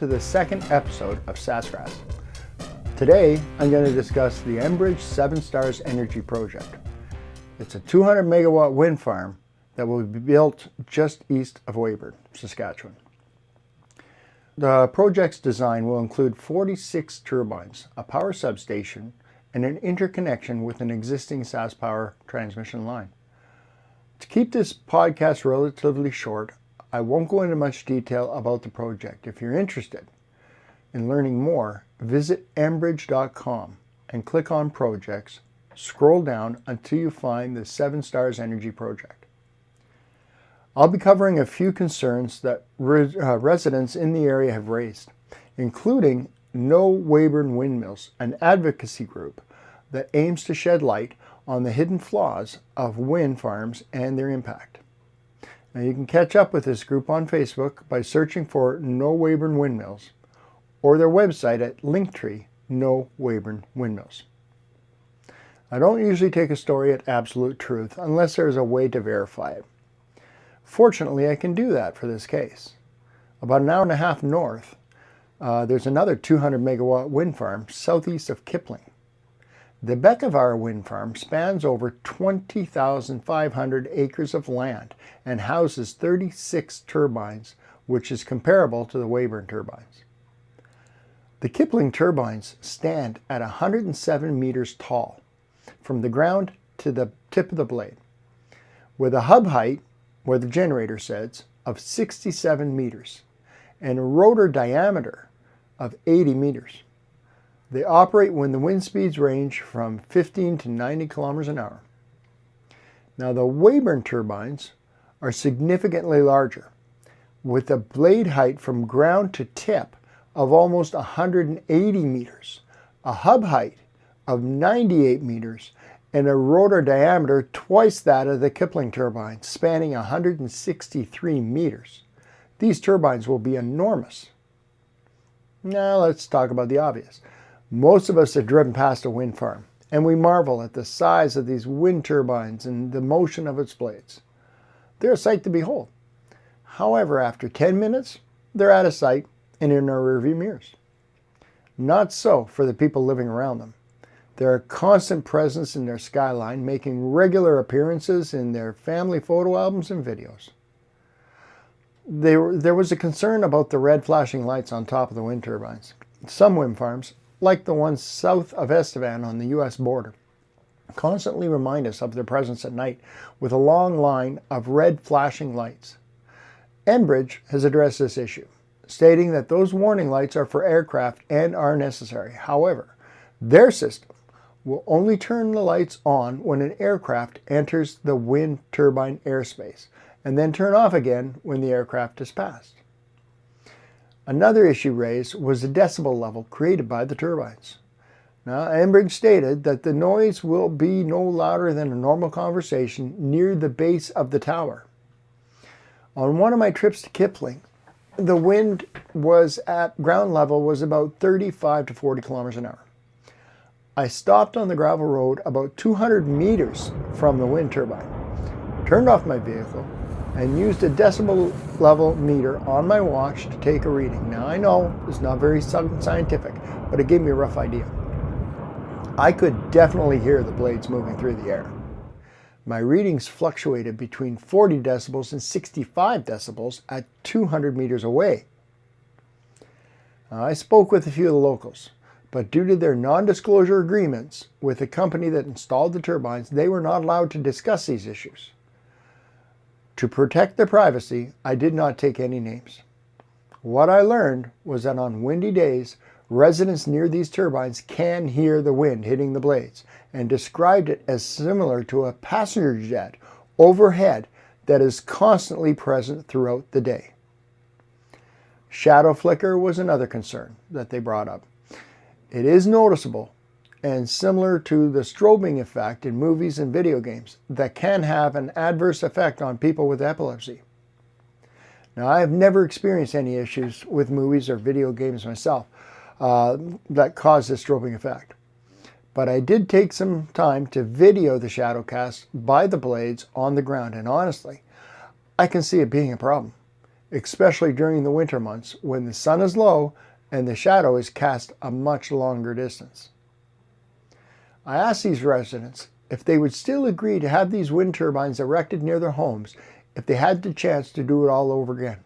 to the second episode of Sassgrass. Today, I'm going to discuss the Enbridge 7 Stars Energy Project. It's a 200 megawatt wind farm that will be built just east of Weyburn, Saskatchewan. The project's design will include 46 turbines, a power substation, and an interconnection with an existing SaskPower transmission line. To keep this podcast relatively short, I won't go into much detail about the project. If you're interested in learning more, visit enbridge.com and click on Projects. Scroll down until you find the 7 Stars Energy Project. I'll be covering a few concerns that residents in the area have raised, including No Weyburn Windmills, an advocacy group that aims to shed light on the hidden flaws of wind farms and their impact. Now you can catch up with this group on Facebook by searching for No Weyburn Windmills or their website at Linktree No Weyburn Windmills. I don't usually take a story at absolute truth unless there is a way to verify it. Fortunately, I can do that for this case. About an hour and a half north, there's another 200 megawatt wind farm southeast of Kipling. The Bekavara wind farm spans over 20,500 acres of land and houses 36 turbines, which is comparable to the Weyburn turbines. The Kipling turbines stand at 107 meters tall, from the ground to the tip of the blade, with a hub height, where the generator sits, of 67 meters and a rotor diameter of 80 meters. They operate when the wind speeds range from 15 to 90 kilometers an hour. Now the Weyburn turbines are significantly larger, with a blade height from ground to tip of almost 180 meters, a hub height of 98 meters, and a rotor diameter twice that of the Kipling turbine, spanning 163 meters. These turbines will be enormous. Now let's talk about the obvious. Most of us have driven past a wind farm, and we marvel at the size of these wind turbines and the motion of its blades. They're a sight to behold. However, after 10 minutes, they're out of sight and in our rearview mirrors. Not so for the people living around them. They're a constant presence in their skyline, making regular appearances in their family photo albums and videos. There was a concern about the red flashing lights on top of the wind turbines. Some wind farms, like the ones south of Estevan on the US border, constantly remind us of their presence at night with a long line of red flashing lights. Enbridge has addressed this issue, stating that those warning lights are for aircraft and are necessary. However, their system will only turn the lights on when an aircraft enters the wind turbine airspace, and then turn off again when the aircraft has passed. Another issue raised was the decibel level created by the turbines. Now, Enbridge stated that the noise will be no louder than a normal conversation near the base of the tower. On one of my trips to Kipling, the wind was at ground level was about 35 to 40 kilometers an hour. I stopped on the gravel road about 200 meters from the wind turbine, turned off my vehicle, and used a decibel level meter on my watch to take a reading. Now I know it's not very scientific, but it gave me a rough idea. I could definitely hear the blades moving through the air. My readings fluctuated between 40 decibels and 65 decibels at 200 meters away. I spoke with a few of the locals, but due to their non-disclosure agreements with the company that installed the turbines, they were not allowed to discuss these issues. To protect their privacy, I did not take any names. What I learned was that on windy days, residents near these turbines can hear the wind hitting the blades, and described it as similar to a passenger jet overhead that is constantly present throughout the day. Shadow flicker was another concern that they brought up. It is noticeable and similar to the strobing effect in movies and video games that can have an adverse effect on people with epilepsy. Now, I have never experienced any issues with movies or video games myself that cause this strobing effect. But I did take some time to video the shadow cast by the blades on the ground, and honestly, I can see it being a problem. especially during the winter months when the sun is low and the shadow is cast a much longer distance. I asked these residents if they would still agree to have these wind turbines erected near their homes if they had the chance to do it all over again.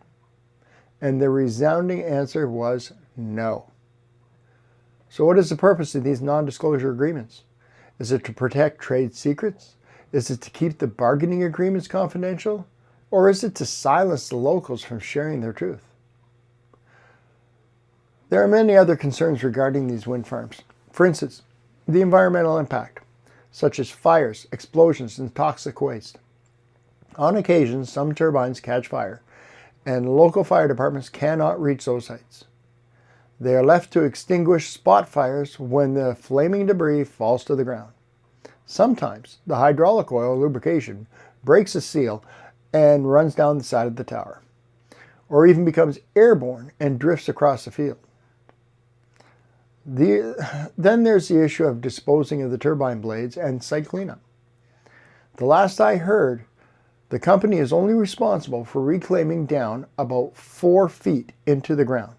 And the resounding answer was no. So what is the purpose of these non-disclosure agreements? Is it to protect trade secrets? Is it to keep the bargaining agreements confidential? Or is it to silence the locals from sharing their truth? There are many other concerns regarding these wind farms. For instance, the environmental impact, such as fires, explosions, and toxic waste. On occasion, some turbines catch fire, and local fire departments cannot reach those sites. They are left to extinguish spot fires when the flaming debris falls to the ground. Sometimes the hydraulic oil lubrication breaks a seal and runs down the side of the tower, or even becomes airborne and drifts across the field. Then there's the issue of disposing of the turbine blades and site cleanup. The last I heard, the company is only responsible for reclaiming down about 4 feet into the ground.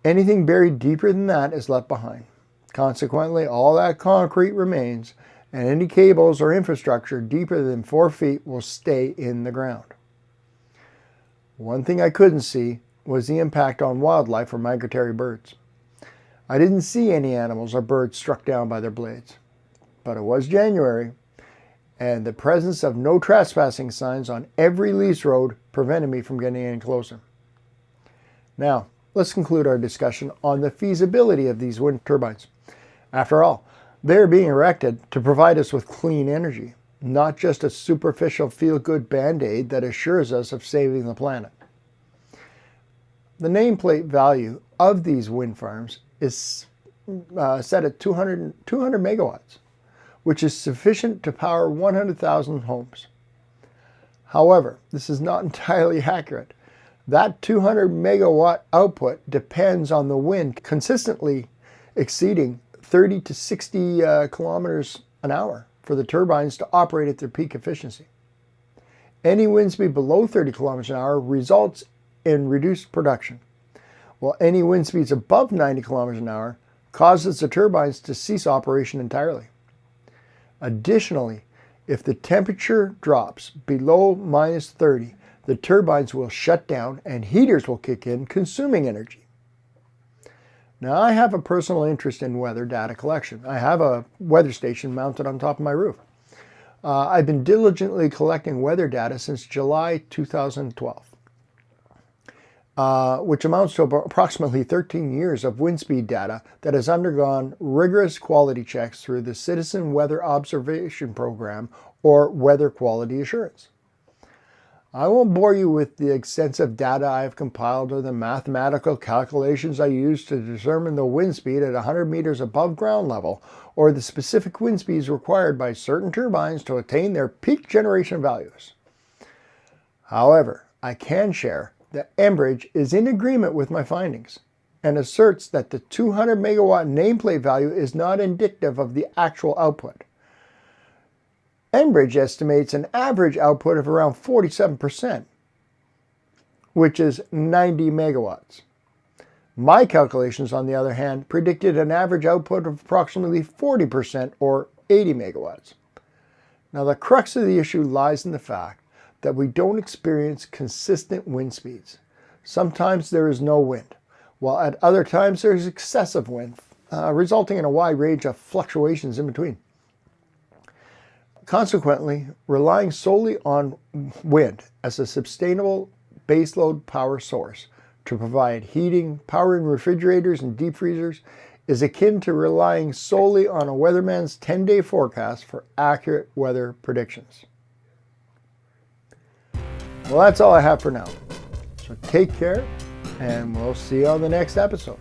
Anything buried deeper than that is left behind. Consequently, all that concrete remains, and any cables or infrastructure deeper than 4 feet will stay in the ground. One thing I couldn't see was the impact on wildlife or migratory birds. I didn't see any animals or birds struck down by their blades, but it was January, and the presence of no trespassing signs on every lease road prevented me from getting any closer. Now, let's conclude our discussion on the feasibility of these wind turbines. After all, they are being erected to provide us with clean energy, not just a superficial feel-good band-aid that assures us of saving the planet. The nameplate value of these wind farms is set at 200 megawatts, which is sufficient to power 100,000 homes. However, this is not entirely accurate. That 200 megawatt output depends on the wind consistently exceeding 30 to 60 kilometers an hour for the turbines to operate at their peak efficiency. Any wind speed below 30 kilometers an hour results in reduced production, while any wind speeds above 90 kilometers an hour causes the turbines to cease operation entirely. Additionally, if the temperature drops below minus 30, the turbines will shut down and heaters will kick in, consuming energy. Now, I have a personal interest in weather data collection. I have a weather station mounted on top of my roof. I've been diligently collecting weather data since July 2012. Which amounts to approximately 13 years of wind speed data that has undergone rigorous quality checks through the Citizen Weather Observation Program, or Weather Quality Assurance. I won't bore you with the extensive data I have compiled or the mathematical calculations I used to determine the wind speed at 100 meters above ground level, or the specific wind speeds required by certain turbines to attain their peak generation values. However, I can share that Enbridge is in agreement with my findings and asserts that the 200 megawatt nameplate value is not indicative of the actual output. Enbridge estimates an average output of around 47%, which is 90 megawatts. My calculations, on the other hand, predicted an average output of approximately 40%, or 80 megawatts. Now, the crux of the issue lies in the fact that we don't experience consistent wind speeds. Sometimes there is no wind, while at other times there is excessive wind, resulting in a wide range of fluctuations in between. Consequently, relying solely on wind as a sustainable baseload power source to provide heating, powering refrigerators and deep freezers is akin to relying solely on a weatherman's 10-day forecast for accurate weather predictions. Well, that's all I have for now. So take care, and we'll see you on the next episode.